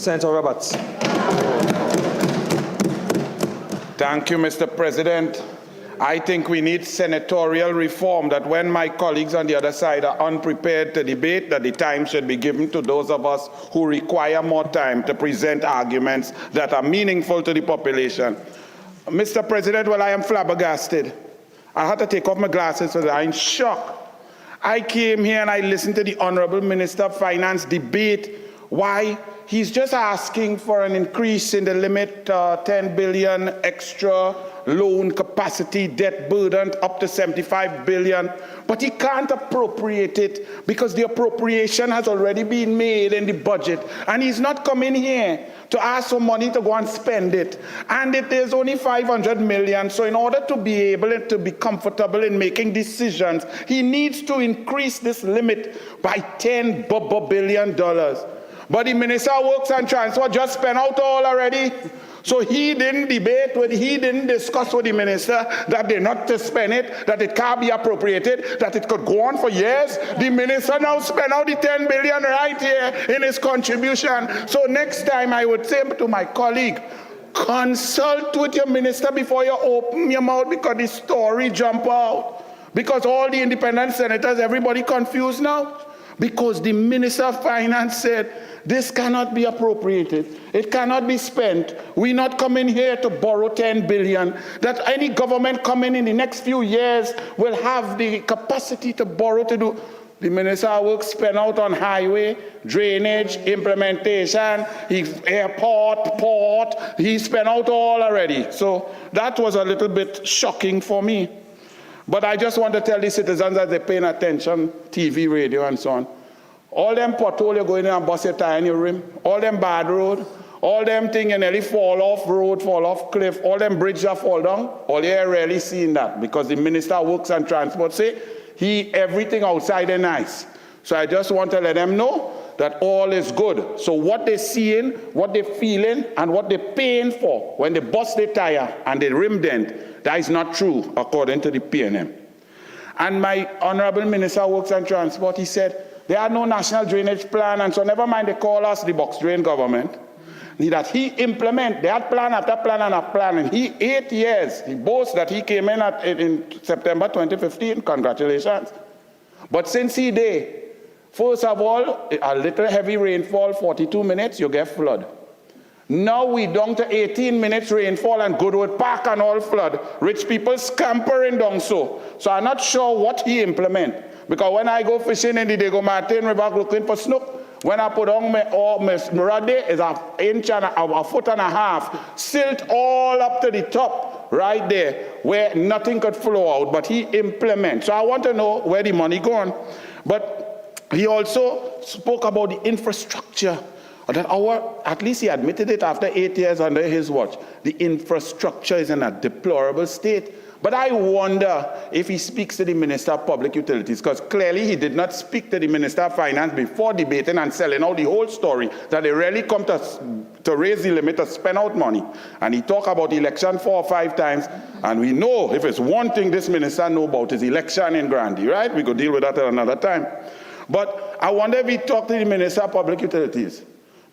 Senator Roberts. Thank you, Mr. President. I think we need senatorial reform, that when my colleagues on the other side are unprepared to debate, that the time should be given to those of us who require more time to present arguments that are meaningful to the population. Mr. President, well, I am flabbergasted. I had to take off my glasses because I'm in shock. I came here and I listened to the Honorable Minister of Finance debate why he's just asking for an increase in the limit, 10 billion extra loan capacity, debt burden up to 75 billion, but he can't appropriate it because the appropriation has already been made in the budget, and he's not coming here to ask for money to go and spend it, and it is only 500 million. So in order to be able to be comfortable in making decisions, he needs to increase this limit by $10 billion. But the Minister of Works and Transport just spent out all already. So he didn't he didn't discuss with the minister that they're not to spend it, that it can't be appropriated, that it could go on for years. The minister now spent out the 10 billion right here in his contribution. So next time I would say to my colleague, consult with your minister before you open your mouth, because the story jump out. Because all the independent senators, everybody confused now. Because the Minister of Finance said, this cannot be appropriated. It cannot be spent. We're not coming here to borrow 10 billion. That any government coming in the next few years will have the capacity to borrow to do. The Minister of Works spent out on highway, drainage, implementation, airport, port. He spent out all already. So that was a little bit shocking for me. But I just want to tell the citizens that they're paying attention, TV, radio, and so on. All them potholes you go in and bust your tire in your rim, all them bad road, all them things you nearly fall off road, fall off cliff, all them bridges that fall down, all you're really seeing that, because the Minister of Works and Transport say everything outside is nice. So I just want to let them know that all is good. So what they're seeing, what they're feeling, and what they're paying for when they bust their tire and they rim dent, that is not true according to the PNM. And my Honorable Minister of Works and Transport, he said, there are no national drainage plan, and so never mind they call us the box drain government. That he implement that plan after plan and after plan, and 8 years, he boasts that he came in September 2015, congratulations. But since he did, first of all, a little heavy rainfall, 42 minutes, you get flood. Now we down to 18 minutes rainfall and Goodwood Park and all flood. Rich people scampering down so. So I'm not sure what he implement. Because when I go fishing in the Diego Martin River looking for snook, when I put on my rod there, is a foot and a half, silt all up to the top, right there, where nothing could flow out, but he implements. So I want to know where the money gone. But he also spoke about the infrastructure. That at least he admitted it after 8 years under his watch, the infrastructure is in a deplorable state. But I wonder if he speaks to the Minister of Public Utilities, because clearly he did not speak to the Minister of Finance before debating and selling out the whole story, that they really come to raise the limit to spend out money. And he talked about the election 4 or 5 times, and we know if it's one thing this minister knows about is election in Grandy, right? We could deal with that at another time. But I wonder if he talked to the Minister of Public Utilities.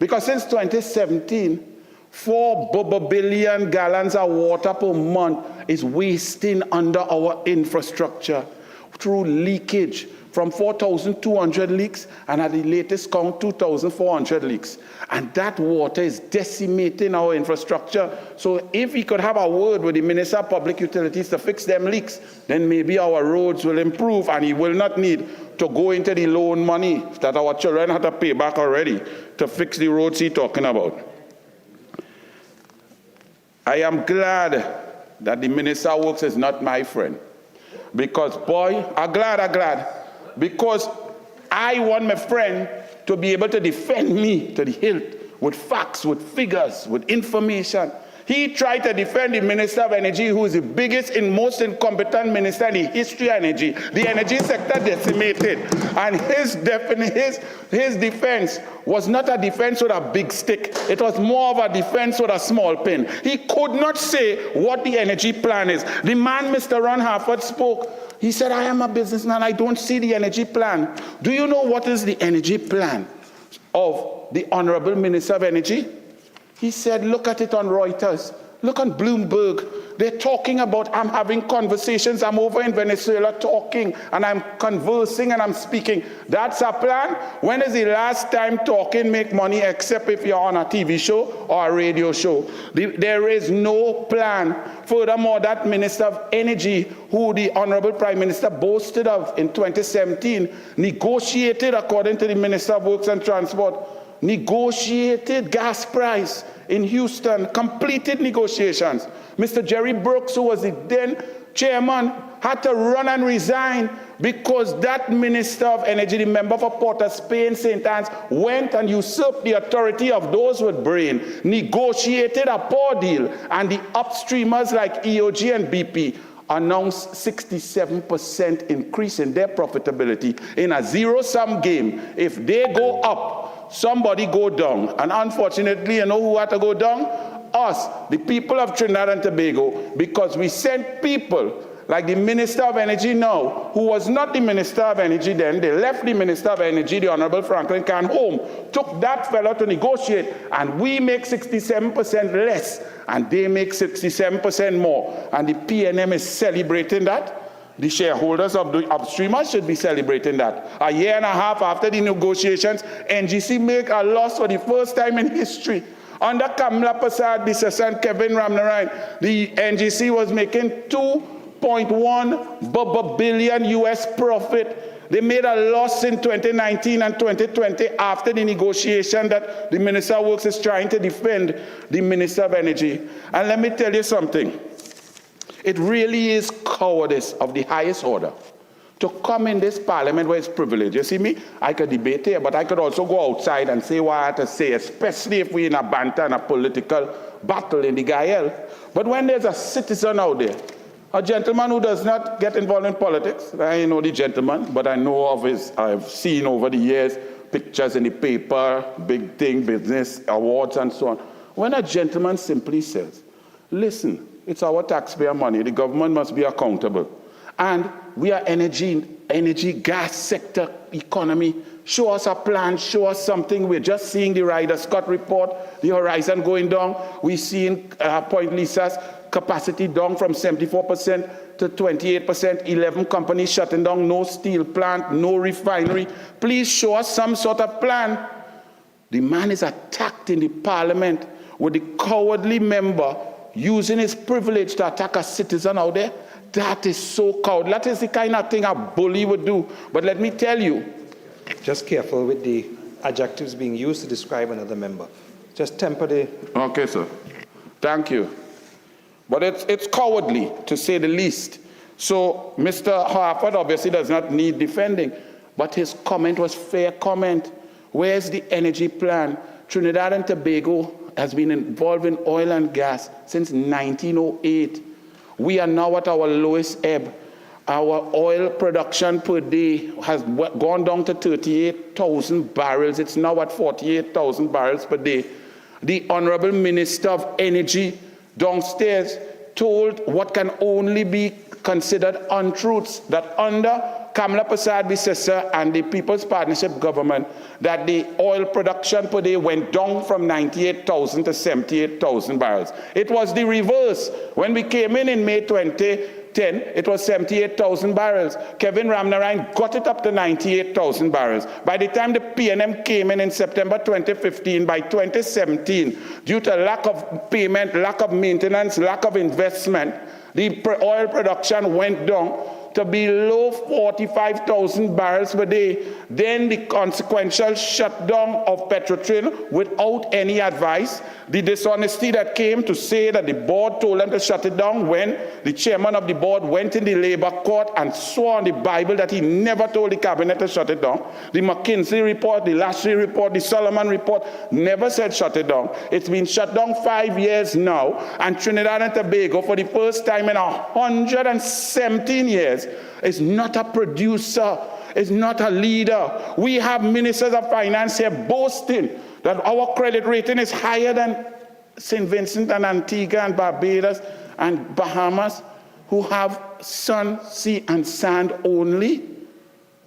Because since 2017, 4 billion gallons of water per month is wasting under our infrastructure through leakage from 4,200 leaks, and at the latest count, 2,400 leaks. And that water is decimating our infrastructure. So if we could have a word with the Minister of Public Utilities to fix them leaks, then maybe our roads will improve and he will not need to go into the loan money that our children have to pay back already to fix the roads he's talking about. I am glad that the Minister of Works is not my friend. Because, boy, I'm glad. Because I want my friend to be able to defend me to the hilt with facts, with figures, with information. He tried to defend the Minister of Energy, who is the biggest and most incompetent minister in the history of energy. The energy sector decimated. And his defense was not a defense with a big stick. It was more of a defense with a small pin. He could not say what the energy plan is. The man, Mr. Ron Harford, spoke. He said, I am a businessman. I don't see the energy plan. Do you know what is the energy plan of the Honorable Minister of Energy? He said, look at it on Reuters. Look on Bloomberg. They're talking about, I'm having conversations. I'm over in Venezuela talking, and I'm conversing, and I'm speaking. That's a plan? When is the last time talking make money, except if you're on a TV show or a radio show? There is no plan. Furthermore, that Minister of Energy, who the Honorable Prime Minister boasted of in 2017, negotiated, according to the Minister of Works and Transport, negotiated gas price in Houston, completed negotiations. Mr. Jerry Brooks, who was the then chairman, had to run and resign because that Minister of Energy, the member for Port of Spain, St. Anne's, went and usurped the authority of those with brain, negotiated a poor deal, and the upstreamers like EOG and BP announced 67% increase in their profitability in a zero-sum game. If they go up, somebody go down. And unfortunately, you know who had to go down? Us, the people of Trinidad and Tobago, because we sent people like the Minister of Energy now, who was not the Minister of Energy then. They left the Minister of Energy, the Honorable Franklin Can, home, took that fellow to negotiate, and we make 67% less, and they make 67% more. And the PNM is celebrating that. The shareholders of the upstreamers should be celebrating that. A year and a half after the negotiations, NGC make a loss for the first time in history. Under Kamla Prasad Bisasa and Kevin Ramnarine, the NGC was making 2.1 billion US profit. They made a loss in 2019 and 2020 after the negotiation that the Minister of Works is trying to defend the Minister of Energy. And let me tell you something. It really is cowardice of the highest order to come in this parliament where it's privileged. You see me? I could debate here, but I could also go outside and say what I have to say, especially if we're in a banter and a political battle in the Gael. But when there's a citizen out there, a gentleman who does not get involved in politics, I know the gentleman, but I know of his, I've seen over the years, pictures in the paper, big thing, business, awards, and so on. When a gentleman simply says, listen, it's our taxpayer money, the government must be accountable. And we are energy, gas sector, economy. Show us a plan, show us something. We're just seeing the Ryder Scott report, the horizon going down. We're seeing Point Lisa's capacity down from 74% to 28%, 11 companies shutting down, no steel plant, no refinery. Please show us some sort of plan. The man is attacked in the parliament with the cowardly member using his privilege to attack a citizen out there. That is so cowardly. That is the kind of thing a bully would do. But let me tell you. Just careful with the adjectives being used to describe another member. Just temper the... Okay, sir. Thank you. But it's cowardly, to say the least. So Mr. Harford obviously does not need defending. But his comment was fair comment. Where's the energy plan? Trinidad and Tobago has been involved in oil and gas since 1908. We are now at our lowest ebb. Our oil production per day has gone down to 38,000 barrels. It's now at 48,000 barrels per day. The Honorable Minister of Energy downstairs told what can only be considered untruths, that under Kamla Prasad Bisasa and the People's Partnership government, that the oil production per day went down from 98,000 to 78,000 barrels. It was the reverse. When we came in May 2010, it was 78,000 barrels. Kevin Ramnarine got it up to 98,000 barrels. By the time the PNM came in September 2015, by 2017, due to lack of payment, lack of maintenance, lack of investment, the oil production went down to below 45,000 barrels per day. Then the consequential shutdown of Petrotrin without any advice. The dishonesty that came to say that the board told them to shut it down when the chairman of the board went in the labor court and swore on the Bible that he never told the cabinet to shut it down. The McKinsey report, the Lashley report, the Solomon report never said shut it down. It's been shut down 5 years now, and Trinidad and Tobago, for the first time in 117 years, is not a producer, is not a leader. We have ministers of finance here boasting that our credit rating is higher than St. Vincent and Antigua and Barbados and Bahamas, who have sun, sea, and sand only.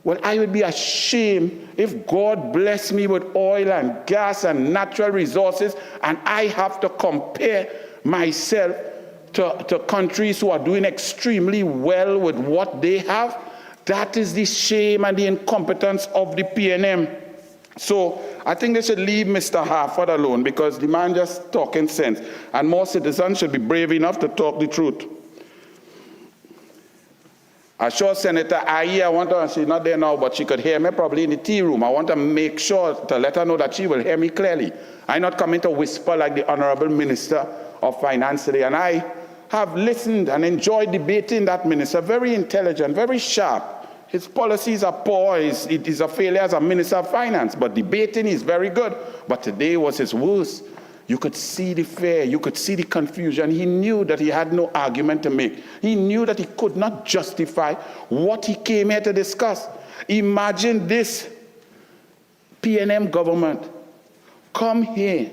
Well, I would be ashamed if God bless me with oil and gas and natural resources and I have to compare myself to countries who are doing extremely well with what they have. That is the shame and the incompetence of the PNM. So I think they should leave Mr. Harford alone, because the man just talking sense. And more citizens should be brave enough to talk the truth. I sure Senator Aye, I want her, she's not there now, but she could hear me probably in the tea room. I want to make sure to let her know that she will hear me clearly. I'm not coming to whisper like the Honorable Minister of Finance today. And I have listened and enjoyed debating that minister. Very intelligent, very sharp. His policies are poor. It is a failure as a Minister of Finance. But debating is very good. But today was his worst. You could see the fear. You could see the confusion. He knew that he had no argument to make. He knew that he could not justify what he came here to discuss. Imagine this PNM government come here.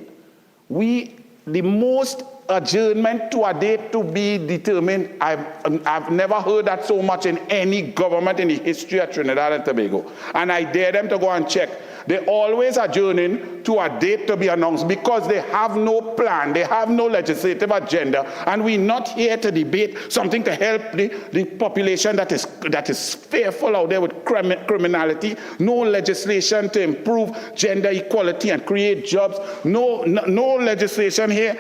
The most adjournment to a date to be determined, I've never heard that so much in any government in the history of Trinidad and Tobago. And I dare them to go and check. They always adjourning to a date to be announced because they have no plan, they have no legislative agenda, and we're not here to debate something to help the population that is fearful out there with criminality, no legislation to improve gender equality and create jobs, no legislation here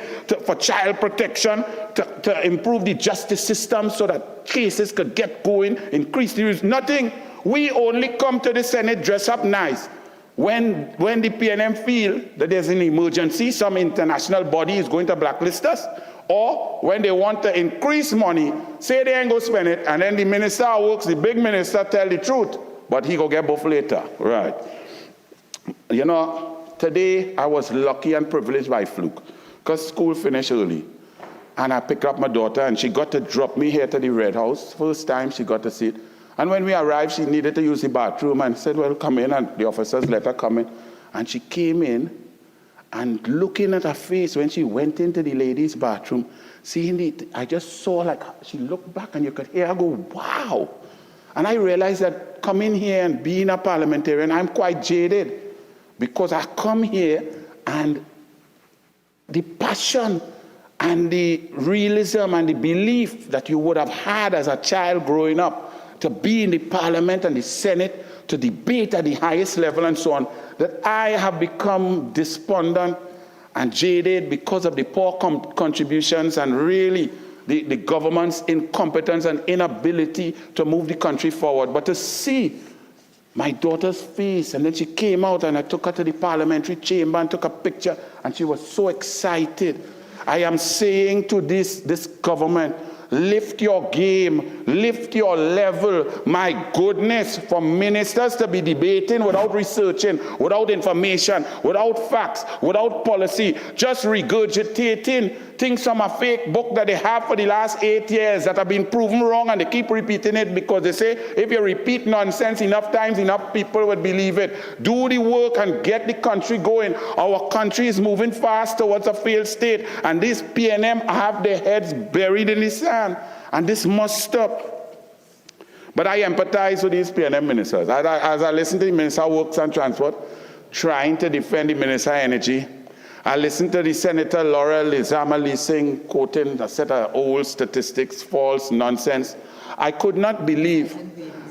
for child protection, to improve the justice system so that cases could get going, increase the use, nothing. We only come to the Senate dress up nice. When the PNM feel that there's an emergency, some international body is going to blacklist us, or when they want to increase money, say they ain't go spend it, and then the minister works, the big minister tell the truth, but he go get both later, right? You know, today I was lucky and privileged by fluke, because school finished early, and I picked up my daughter, and she got to drop me here to the Red House. First time she got to see it. And when we arrived, she needed to use the bathroom and said, well, come in, and the officers let her come in. And she came in, and looking at her face when she went into the ladies' bathroom, I just saw like, she looked back and you could hear her go, wow. And I realized that coming here and being a parliamentarian, I'm quite jaded, because I come here and the passion and the realism and the belief that you would have had as a child growing up, to be in the Parliament and the Senate, to debate at the highest level and so on, that I have become despondent and jaded because of the poor contributions and really the government's incompetence and inability to move the country forward. But to see my daughter's face, and then she came out and I took her to the parliamentary chamber and took a picture, and she was so excited. I am saying to this government, lift your game, lift your level. My goodness, for ministers to be debating without researching, without information, without facts, without policy, just regurgitating things from a fake book that they have for the last 8 years that have been proven wrong, and they keep repeating it because they say if you repeat nonsense enough times, enough people would believe it. Do the work and get the country going. Our country is moving fast towards a failed state, and these PNM have their heads buried in the sand, and this must stop. But I empathize with these PNM ministers. As I listen to the Minister of Works and Transport trying to defend the Minister of Energy, I listened to the Senator Laurel Lizama Singh quoting a set of old statistics, false nonsense. I could not believe.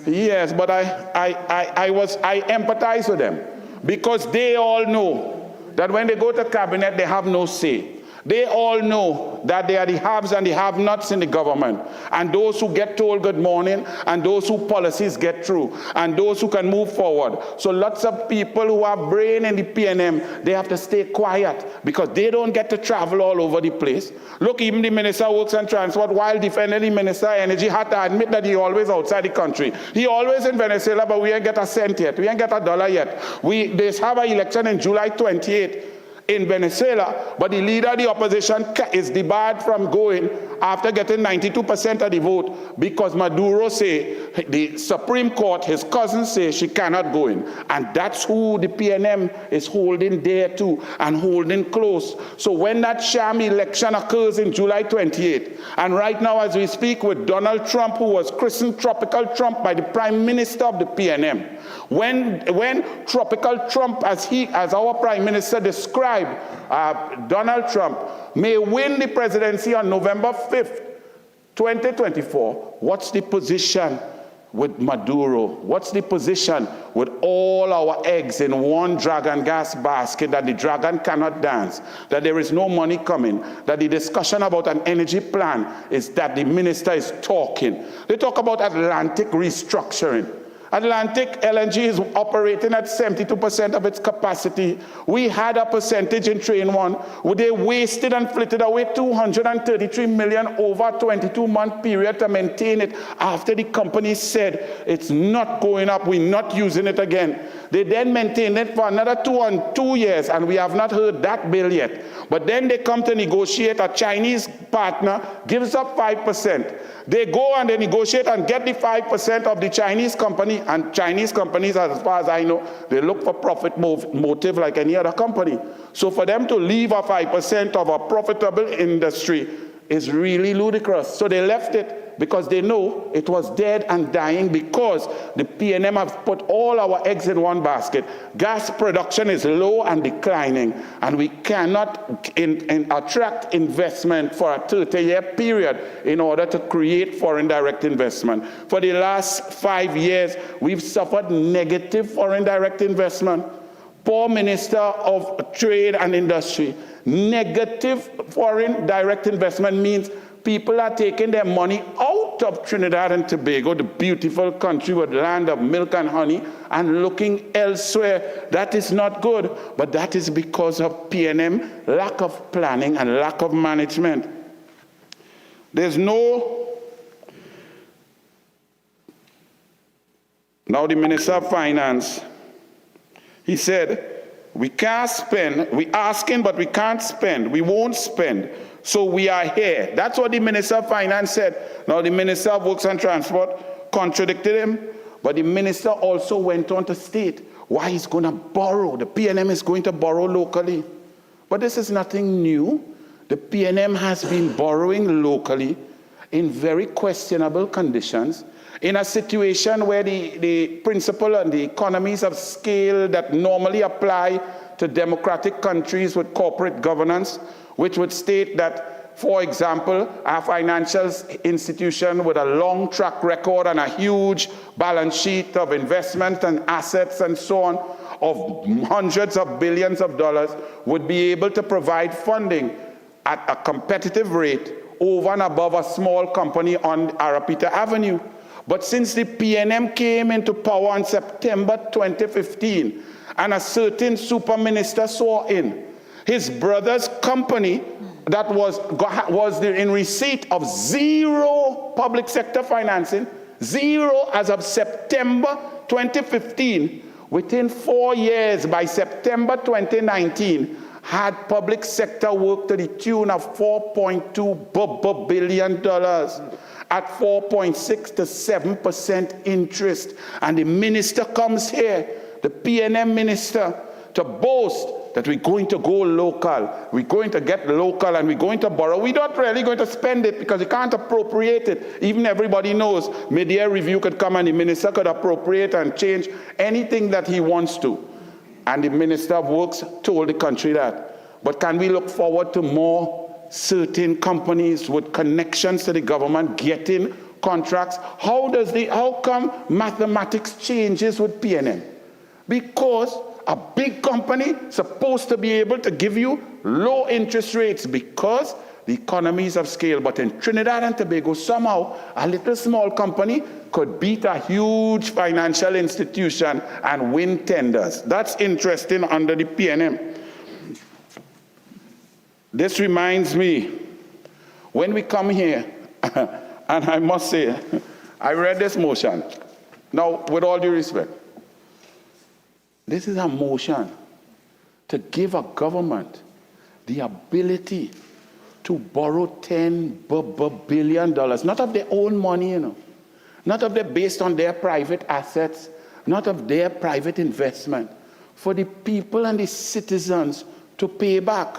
Yes, but I empathize with them, because they all know that when they go to cabinet, they have no say. They all know that they are the haves and the have-nots in the government, and those who get told good morning, and those who policies get through, and those who can move forward. So lots of people who have brain in the PNM, they have to stay quiet because they don't get to travel all over the place. Look, even the Minister of Works and Transport, while defending the Minister of Energy, had to admit that he always outside the country. He always in Venezuela, but we ain't get a cent yet. We ain't get $1 yet. They have an election in July 28th. in Venezuela, but the leader of the opposition is debarred from going after getting 92% of the vote because Maduro say, the Supreme Court, his cousins say she cannot go in. And that's who the PNM is holding there too, and holding close. So when that sham election occurs in July 28, and right now as we speak with Donald Trump, who was christened Tropical Trump by the Prime Minister of the PNM, when Tropical Trump, as our Prime Minister described, Donald Trump, may win the presidency on November 5th, 2024, what's the position with Maduro? What's the position with all our eggs in one dragon gas basket, that the dragon cannot dance, that there is no money coming, that the discussion about an energy plan is that the minister is talking. They talk about Atlantic restructuring. Atlantic LNG is operating at 72% of its capacity. We had a percentage in Train 1 where they wasted and flitted away $233 million over a 22-month period to maintain it after the company said it's not going up, we're not using it again. They then maintained it for another 2 years, and we have not heard that bill yet. But then they come to negotiate, a Chinese partner gives up 5%. They go and they negotiate and get the 5% of the Chinese company, and Chinese companies, as far as I know, they look for profit motive like any other company. So for them to leave a 5% of a profitable industry is really ludicrous. So they left it because they know it was dead and dying, because the PNM have put all our eggs in one basket. Gas production is low and declining, and we cannot attract investment for a 30-year period in order to create foreign direct investment. For the last 5 years, we've suffered negative foreign direct investment. Poor Minister of Trade and Industry. Negative foreign direct investment means people are taking their money out of Trinidad and Tobago, the beautiful country with land of milk and honey, and looking elsewhere. That is not good, but that is because of PNM, lack of planning and lack of management. There's no... Now the Minister of Finance, he said, we can't spend, we're asking but we can't spend, we won't spend. So we are here. That's what the Minister of Finance said. Now the Minister of Works and Transport contradicted him, but the minister also went on to state why he's going to borrow. The PNM is going to borrow locally. But this is nothing new. The PNM has been borrowing locally in very questionable conditions, in a situation where the principle and the economies of scale that normally apply to democratic countries with corporate governance, which would state that, for example, a financial institution with a long track record and a huge balance sheet of investment and assets and so on, of hundreds of billions of dollars, would be able to provide funding at a competitive rate over and above a small company on Arapita Avenue. But since the PNM came into power in September 2015, and a certain super minister saw in his brother's company that was in receipt of zero public sector financing, zero as of September 2015, within 4 years, by September 2019, had public sector work to the tune of $4.2 billion at 4.6 to 7% interest. And the minister comes here, the PNM minister, to boast that we're going to go local, we're going to get local, and we're going to borrow. We're not really going to spend it because you can't appropriate it. Even everybody knows mid-year review could come and the minister could appropriate and change anything that he wants to. And the Minister of Works told the country that. But can we look forward to more certain companies with connections to the government getting contracts? How come mathematics changes with PNM? Because a big company supposed to be able to give you low interest rates because the economies of scale. But in Trinidad and Tobago, somehow a little small company could beat a huge financial institution and win tenders. That's interesting under the PNM. This reminds me, when we come here, and I must say, I read this motion. Now, with all due respect, this is a motion to give a government the ability to borrow $10 billion, not of their own money, not of their based on their private assets, not of their private investment, for the people and the citizens to pay back.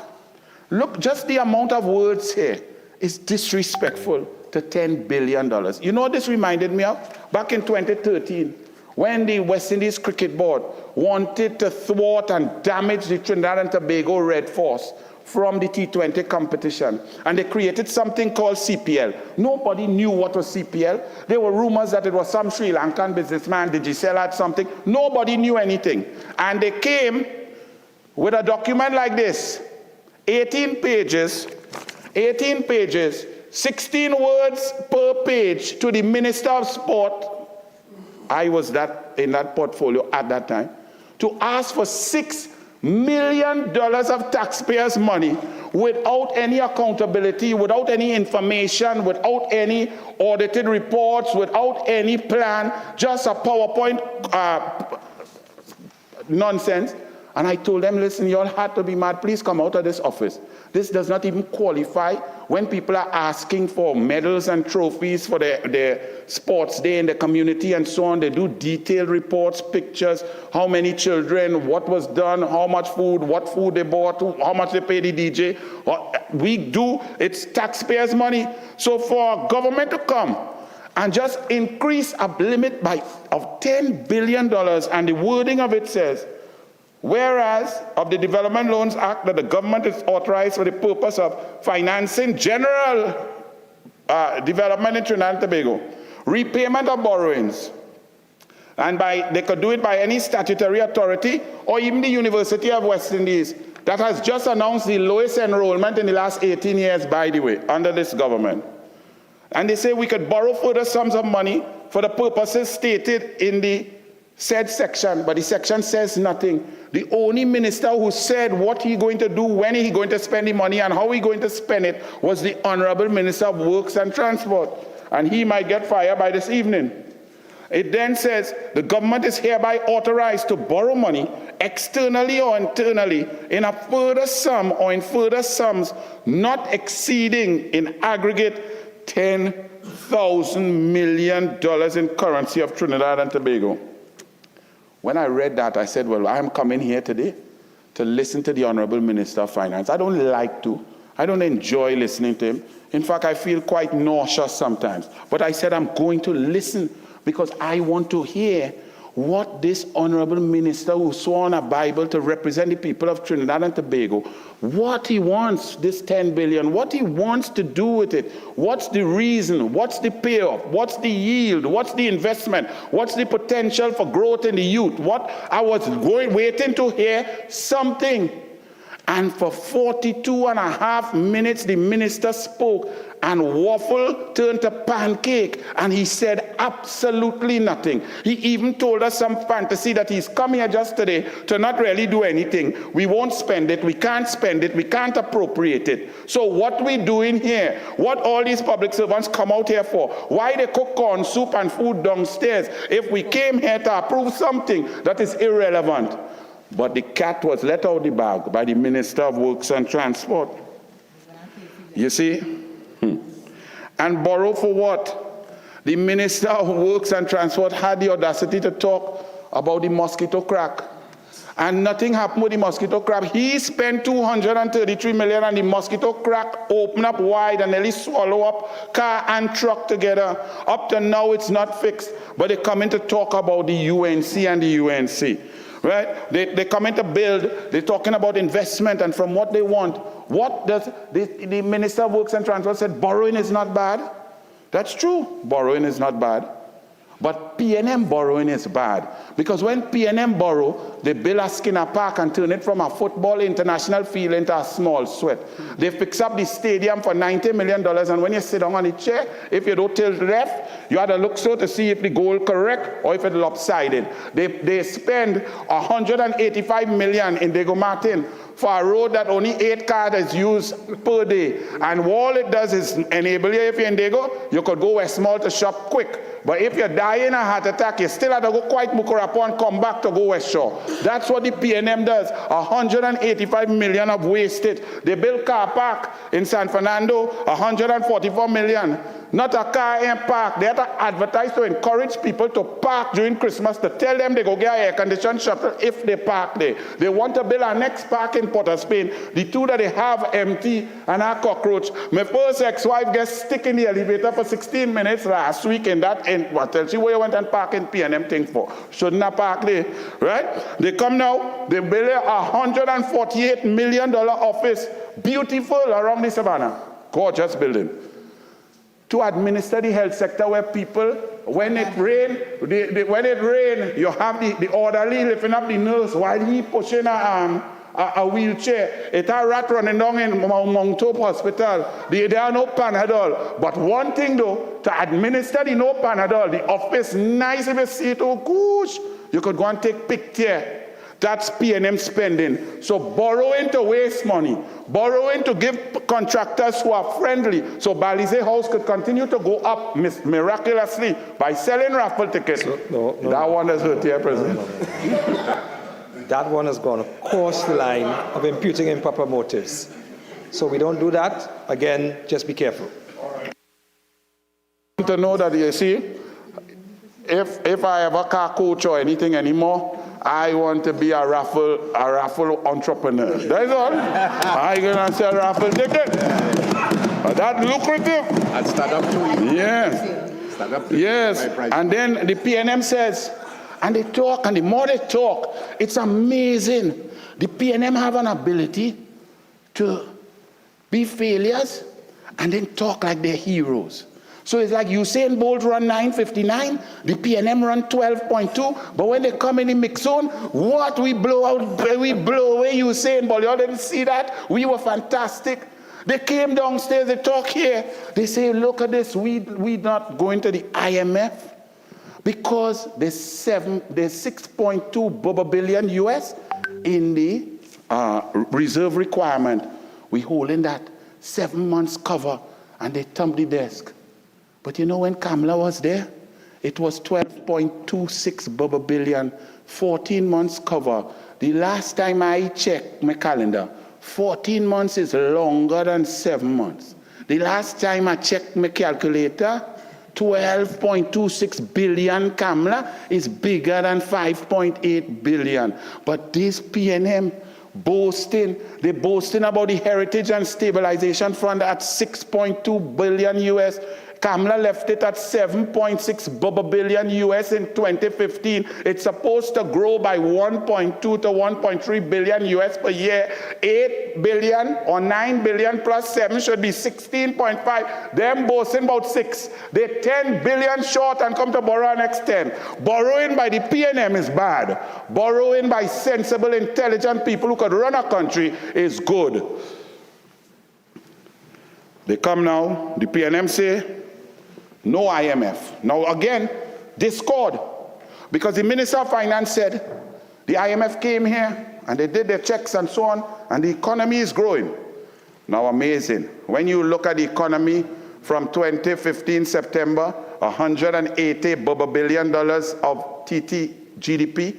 Look, just the amount of words here is disrespectful to $10 billion. You know what this reminded me of? Back in 2013, when the West Indies Cricket Board wanted to thwart and damage the Trinidad and Tobago Red Force from the T20 competition, and they created something called CPL. Nobody knew what was CPL. There were rumors that it was some Sri Lankan businessman, Digicel had something. Nobody knew anything. And they came with a document like this, 18 pages, 16 words per page to the Minister of Sport. I was in that portfolio at that time, to ask for $6 million of taxpayers' money without any accountability, without any information, without any audited reports, without any plan, just a PowerPoint nonsense. And I told them, listen, you all had to be mad. Please come out of this office. This does not even qualify when people are asking for medals and trophies for their sports day in the community and so on. They do detailed reports, pictures, how many children, what was done, how much food, what food they bought, how much they paid the DJ. It's taxpayers' money. So for government to come and just increase a limit of $10 billion, and the wording of it says, whereas of the Development Loans Act that the government is authorized for the purpose of financing general development in Trinidad and Tobago, repayment of borrowings, and they could do it by any statutory authority or even the University of West Indies that has just announced the lowest enrollment in the last 18 years, by the way, under this government. And they say we could borrow further sums of money for the purposes stated in the said section, but the section says nothing. The only minister who said what he's going to do, when he's going to spend the money, and how he's going to spend it was the Honorable Minister of Works and Transport. And he might get fired by this evening. It then says, the government is hereby authorized to borrow money externally or internally in a further sum or in further sums not exceeding in aggregate $10,000 million in currency of Trinidad and Tobago. When I read that, I said, well, I'm coming here today to listen to the Honorable Minister of Finance. I don't like to. I don't enjoy listening to him. In fact, I feel quite nauseous sometimes. But I said I'm going to listen because I want to hear what this Honorable Minister who swore on a Bible to represent the people of Trinidad and Tobago, what he wants, this $10 billion, what he wants to do with it, what's the reason, what's the payoff, what's the yield, what's the investment, what's the potential for growth in the youth. I was waiting to hear something. And for 42.5 minutes, the minister spoke, and waffle turned to pancake, and he said absolutely nothing. He even told us some fantasy that he's come here just today to not really do anything. We won't spend it, we can't spend it, we can't appropriate it. So what we doing here, what all these public servants come out here for, why they cook corn soup and food downstairs, if we came here to approve something that is irrelevant. But the cat was let out the bag by the Minister of Works and Transport. You see? And borrow for what? The Minister of Works and Transport had the audacity to talk about the mosquito crack. And nothing happened with the mosquito crack. He spent $233 million and the mosquito crack opened up wide and nearly swallow up car and truck together. Up to now it's not fixed. But they come in to talk about the UNC and the UNC. Right? They come in to build, they're talking about investment and from what they want. What does the Minister of Works and Transport said borrowing is not bad? That's true, borrowing is not bad. But P&M borrowing is bad. Because when P&M borrow, they build a Skinner Park and turn it from a football international field into a small sweat. They fix up the stadium for $90 million, and when you sit down on the chair, if you don't tilt left, you have to look so to see if the goal correct or if it's lopsided. They spend $185 million in Diego Martin for a road that only 8 cars is used per day. And all it does is enable you, if you're in Diego, you could go Westmall to shop quick. But if you die in a heart attack, you still have to go quite Mukurapo and come back to go West Shore. That's what the PNM does. 185 million of wasted. They built car park in San Fernando, 144 million. Not a car in park. They have to advertise to encourage people to park during Christmas, to tell them they go get an air-conditioned shuttle if they park there. They want to build our next park in Port of Spain. The two that they have empty and are cockroach. My first ex-wife gets stuck in the elevator for 16 minutes last week in that hotel. She went and park in PNM thing for. Shouldn't have parked there, right? They come now, they build a $148 million office, beautiful around the savannah. Gorgeous building. To administer the health sector where people, when it rain, you have the orderly lifting up the nurse while he pushing a wheelchair. It's a rat running down in Mount Hope Hospital. There are no Panadol. But one thing though, to administer the no Panadol, the office nice if you see it, oh gosh, you could go and take picture. That's PNM spending. So borrowing to waste money, borrowing to give contractors who are friendly, so Balize House could continue to go up miraculously by selling raffle tickets. That one has hurt here, President. That one has gone across the line of imputing improper motives. So we don't do that. Again, just be careful. To know that, you see, if I have a car coach or anything anymore, I want to be a raffle entrepreneur. That's all. I'm gonna sell raffle tickets. That's lucrative. And start up to Yes. Start up to yes. And then the PNM says, and they talk, and the more they talk, it's amazing. The PNM have an ability to be failures and then talk like they're heroes. So it's like Usain Bolt run 9:59, the PNM run 12.2, but when they come in the mix zone, what we blow away Usain Bolt. You didn't see that? We were fantastic. They came downstairs, they talk here. They say, look at this, we not going to the IMF because there's 6.2 billion US in the reserve requirement. We holding that 7 months cover, and they thump the desk. But you know, when Kamala was there, it was 12.26 billion, 14 months cover. The last time I checked my calendar, 14 months is longer than 7 months. The last time I checked my calculator, 12.26 billion Kamala is bigger than 5.8 billion. But this PNM they're boasting about the Heritage and Stabilization Fund at 6.2 billion US. Kamala left it at 7.6 billion US in 2015. It's supposed to grow by 1.2 to 1.3 billion US per year. 8 billion or 9 billion plus 7 should be 16.5. Them boasting about 6. They're 10 billion short and come to borrow next 10. Borrowing by the PNM is bad. Borrowing by sensible, intelligent people who could run a country is good. They come now, the PNM say, no IMF. Now again, discord, because the Minister of Finance said the IMF came here and they did their checks and so on, and the economy is growing. Now amazing. When you look at the economy from 2015 September, $180 billion of TT GDP,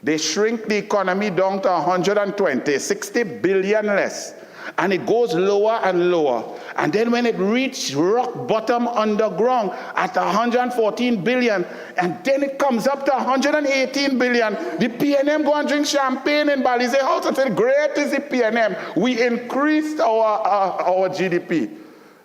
they shrink the economy down to 120, 60 billion less. And it goes lower and lower. And then when it reaches rock bottom underground at 114 billion, and then it comes up to 118 billion, the PNM go and drink champagne in Balize House and say, great is the PNM. We increased our GDP.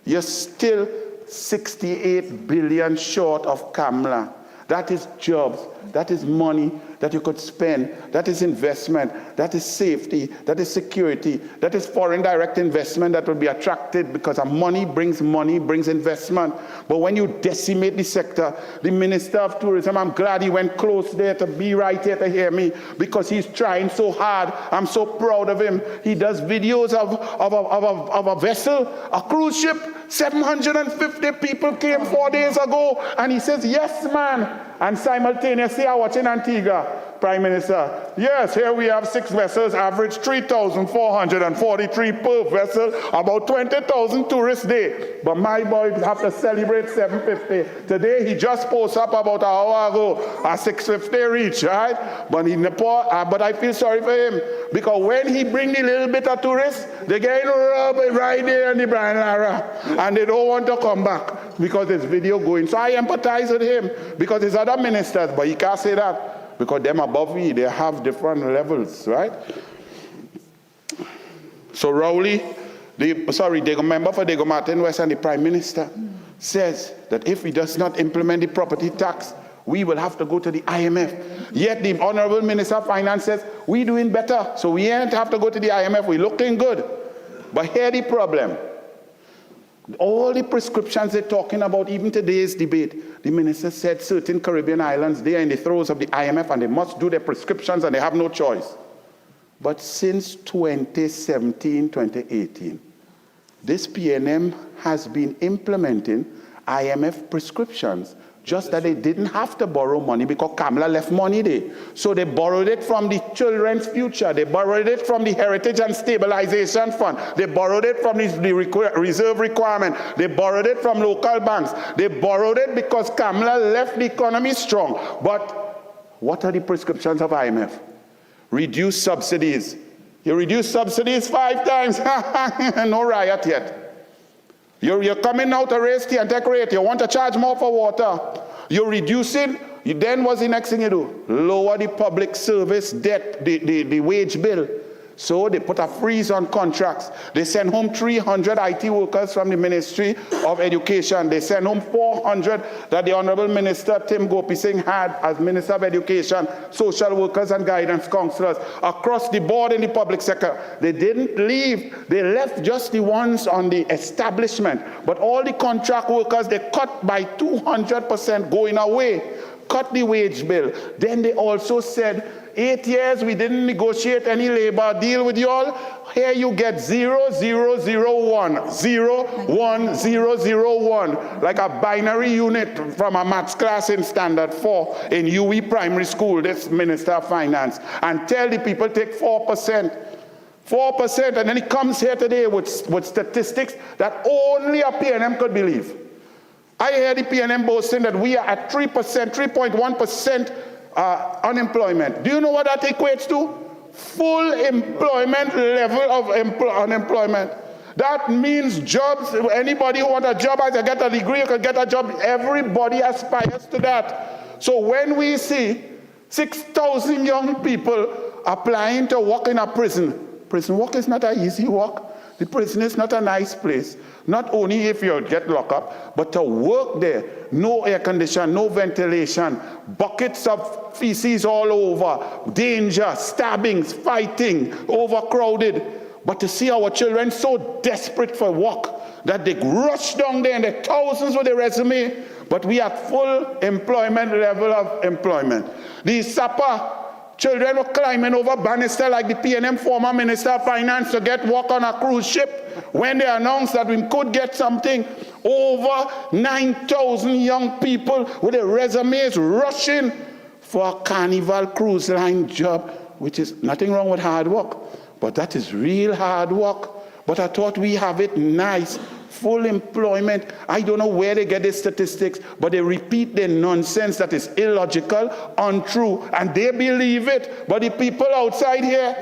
You're still 68 billion short of Kamala. That is jobs. That is money that you could spend. That is investment. That is safety. That is security. That is foreign direct investment that will be attracted because money, brings investment. But when you decimate the sector, the Minister of Tourism, I'm glad he went close there to be right here to hear me because he's trying so hard. I'm so proud of him. He does videos of a vessel, a cruise ship. 750 people came 4 days ago, and he says, yes, man. And simultaneously, I watch in Antigua. Prime Minister, yes, here we have 6 vessels, average 3,443 per vessel, about 20,000 tourists a day. But my boys have to celebrate 750. Today, he just posted up about an hour ago at 650 reach, right? But in Nepal, but I feel sorry for him, because when he bring the little bit of tourists, they get right there in the Brian Lara, and they don't want to come back because there's video going. So I empathize with him, because there's other ministers, but he can't say that, because them above me, they have different levels, right? So Rowley, the member for Diego Martin West and the Prime Minister says that if he does not implement the property tax, we will have to go to the IMF. Yet the Honorable Minister of Finance says, we're doing better, so we ain't have to go to the IMF, we're looking good. But here's the problem. All the prescriptions they're talking about, even today's debate, the minister said certain Caribbean islands, they are in the throes of the IMF and they must do their prescriptions and they have no choice. But since 2017, 2018, this PNM has been implementing IMF prescriptions, just that they didn't have to borrow money because Kamala left money there. So they borrowed it from the Children's Future. They borrowed it from the Heritage and Stabilization Fund. They borrowed it from the reserve requirement. They borrowed it from local banks. They borrowed it because Kamala left the economy strong. But what are the prescriptions of IMF? Reduce subsidies. You reduce subsidies 5 times. No riot yet. You're coming out to raise the take rate. You want to charge more for water. You're reducing. Then what's the next thing you do? Lower the public service debt, the wage bill. So they put a freeze on contracts. They send home 300 IT workers from the Ministry of Education. They send home 400 that the Honorable Minister Tim Gopi Singh had as Minister of Education, social workers and guidance counselors across the board in the public sector. They didn't leave. They left just the ones on the establishment. But all the contract workers, they cut by 200% going away. Cut the wage bill. Then they also said, 8 years we didn't negotiate any labor deal with you all. Here you get 0001, 01001, like a binary unit from a maths class in Standard 4 in UE Primary School, this Minister of Finance, and tell the people take 4%. 4%, and then he comes here today with statistics that only a PNM could believe. I hear the PNM boasting that we are at 3%, 3.1% unemployment. Do you know what that equates to? Full employment level of unemployment. That means jobs. Anybody who wants a job has to get a degree, you can get a job. Everybody aspires to that. So when we see 6,000 young people applying to work in a prison work is not an easy work. The prison is not a nice place. Not only if you get locked up, but to work there, no air condition, no ventilation, buckets of feces all over, danger, stabbings, fighting, overcrowded. But to see our children so desperate for work that they rush down there and the thousands with their resume, but we are full employment level of employment. The SAPA children were climbing over banister like the PNM former Minister of Finance to get work on a cruise ship. When they announced that we could get something, over 9,000 young people with their resumes rushing for a Carnival Cruise Line job, which is nothing wrong with hard work, but that is real hard work. But I thought we have it nice. Full employment. I don't know where they get the statistics, but they repeat their nonsense that is illogical, untrue, and they believe it. But the people outside here,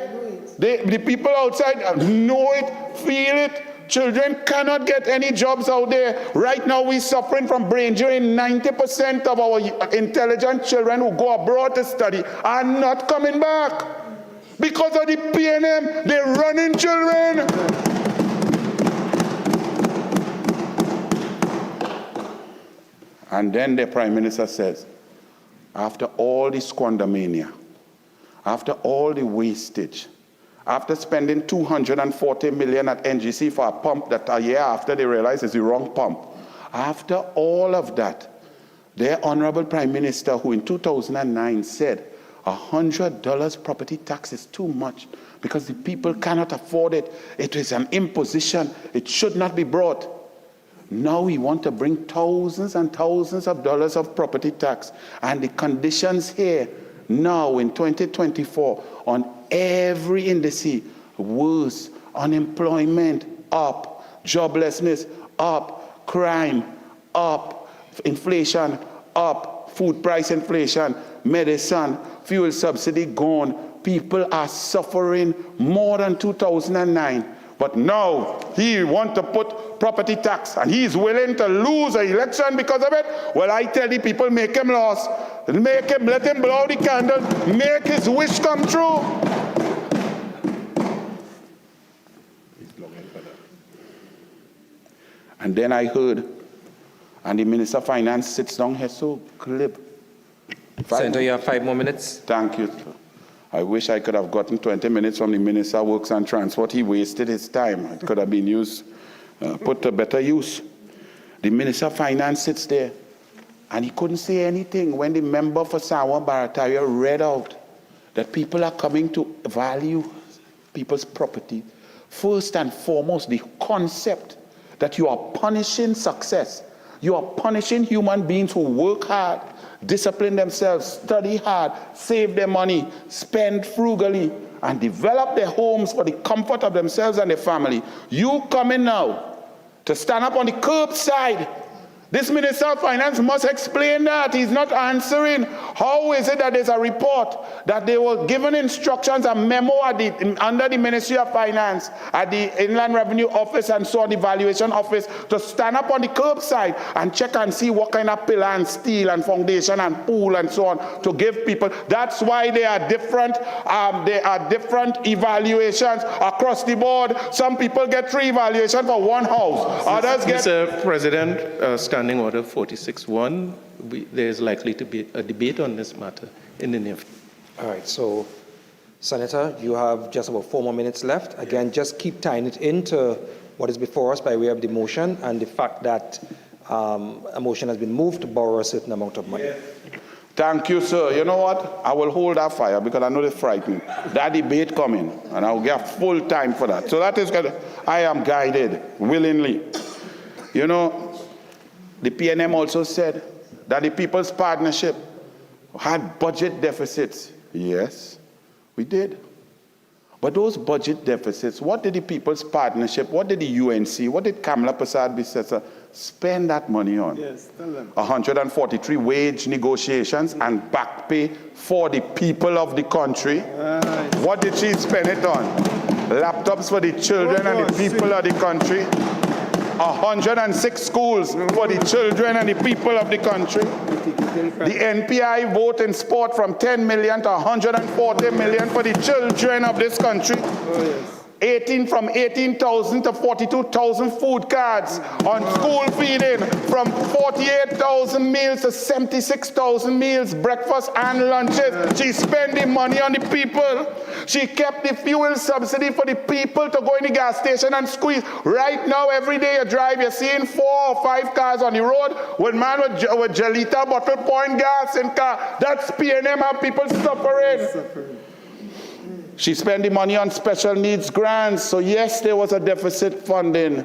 the people outside know it, feel it. Children cannot get any jobs out there. Right now we're suffering from brain injury. 90% of our intelligent children who go abroad to study are not coming back. Because of the PNM, they're running children. And then the Prime Minister says, after all the squandermania, after all the wastage, after spending $240 million at NGC for a pump that a year after they realized is the wrong pump, after all of that, their Honorable Prime Minister, who in 2009 said $100 property tax is too much because the people cannot afford it, it is an imposition, it should not be brought. Now we want to bring thousands and thousands of dollars of property tax, and the conditions here now in 2024 on every indice, worse, unemployment up, joblessness up, crime up, inflation up, food price inflation, medicine, fuel subsidy gone. People are suffering more than 2009. But now he wants to put property tax and he's willing to lose an election because of it. Well, I tell the people, make him lose. Let him blow out the candle, make his wish come true. And then I heard, and the Minister of Finance sits down here so glib. Senator, you have 5 more minutes. Thank you. I wish I could have gotten 20 minutes from the Minister of Works and Transport. He wasted his time. It could have been used, put to better use. The Minister of Finance sits there, and he couldn't say anything when the member for Sawa Barataria read out that people are coming to value people's property. First and foremost, the concept that you are punishing success. You are punishing human beings who work hard, discipline themselves, study hard, save their money, spend frugally, and develop their homes for the comfort of themselves and their family. You coming now to stand up on the curbside. This Minister of Finance must explain that. He's not answering. How is it that there's a report that they were given instructions, a memo under the Ministry of Finance, at the Inland Revenue Office and so on, the Valuation Office, to stand up on the curbside and check and see what kind of pillar and steel and foundation and pool and so on to give people. That's why there are different evaluations across the board. Some people get 3 evaluations for one house. Others get... Mr. President, Standing Order 46.1, there is likely to be a debate on this matter in the near future. All right, so, Senator, you have just about 4 more minutes left. Again, just keep tying it into what is before us by way of the motion and the fact that a motion has been moved to borrow a certain amount of money. Thank you, sir. You know what? I will hold that fire because I know it's frightening. That debate coming, and I'll get full time for that. So that is good. I am guided willingly. You know, the PNM also said that the People's Partnership had budget deficits. Yes, we did. But those budget deficits, what did the People's Partnership, what did the UNC, what did Kamala Prasad-Bissessar spend that money on? Yes, tell them. 143 wage negotiations and back pay for the people of the country. What did she spend it on? Laptops for the children and the people of the country. 106 schools for the children and the people of the country. The NPI vote in sport from 10 million to 140 million for the children of this country. From 18,000 to 42,000 food cards on school feeding, from 48,000 meals to 76,000 meals, breakfast and lunches. She's spending money on the people. She kept the fuel subsidy for the people to go in the gas station and squeeze. Right now, every day you drive, you're seeing 4 or 5 cars on the road with man with Jalita bottle point gas in car. That's PNM, how people suffering. She spent the money on special needs grants. So yes, there was a deficit funding.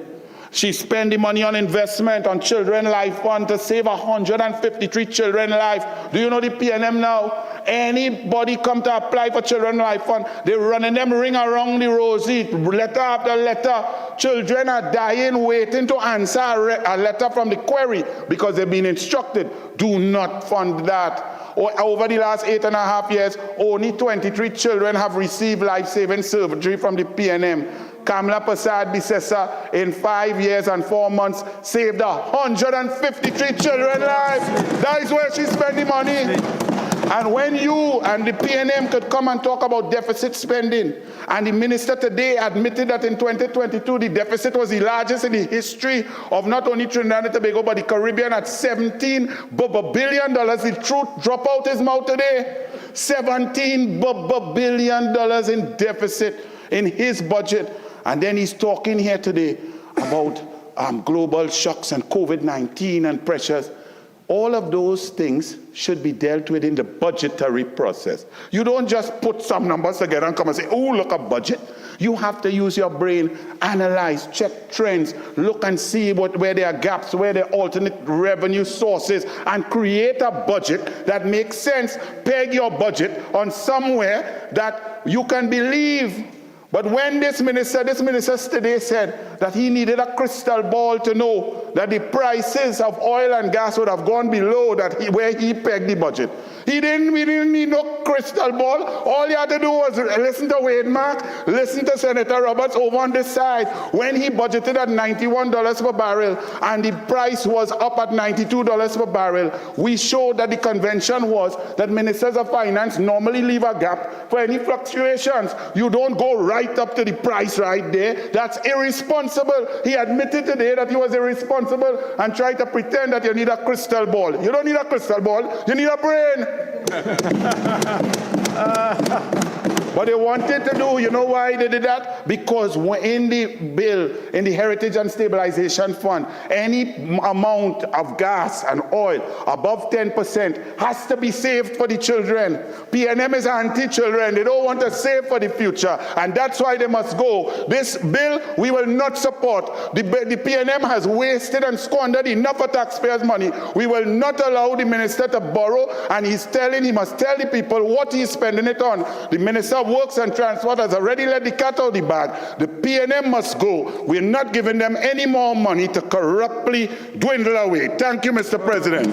She spent the money on investment, on Children Life Fund to save 153 children life. Do you know the PNM now? Anybody come to apply for Children Life Fund, they're running them ring around the rosy, letter after letter. Children are dying waiting to answer a letter from the query because they've been instructed, do not fund that. Over the last 8.5 years, only 23 children have received life-saving surgery from the PNM. Kamala Prasad-Bissessar, in 5 years and 4 months, saved 153 children's lives. That is where she spent the money. And when you and the PNM could come and talk about deficit spending, and the minister today admitted that in 2022 the deficit was the largest in the history of not only Trinidad and Tobago but the Caribbean at $17 billion. The truth drop out his mouth today. $17 billion in deficit in his budget. And then he's talking here today about global shocks and COVID-19 and pressures. All of those things should be dealt with in the budgetary process. You don't just put some numbers together and come and say, oh, look, a budget. You have to use your brain, analyze, check trends, look and see where there are gaps, where there are alternate revenue sources, and create a budget that makes sense. Peg your budget on somewhere that you can believe. But when this minister today said that he needed a crystal ball to know that the prices of oil and gas would have gone below where he pegged the budget. We didn't need no crystal ball. All you had to do was listen to Wade Mark, listen to Senator Roberts over on this side. When he budgeted at $91 per barrel and the price was up at $92 per barrel, we showed that the convention was that ministers of finance normally leave a gap for any fluctuations. You don't go right up to the price right there. That's irresponsible. He admitted today that he was irresponsible and tried to pretend that you need a crystal ball. You don't need a crystal ball. You need a brain. But they wanted to do, you know why they did that? Because in the bill, in the Heritage and Stabilization Fund, any amount of gas and oil above 10% has to be saved for the children. PNM is anti-children. They don't want to save for the future. And that's why they must go. This bill, we will not support. The PNM has wasted and squandered enough of taxpayers' money. We will not allow the minister to borrow, and he must tell the people what he's spending it on. The Minister of Works and Transport has already let the cat out of the bag. The PNM must go. We're not giving them any more money to corruptly dwindle away. Thank you, Mr. President.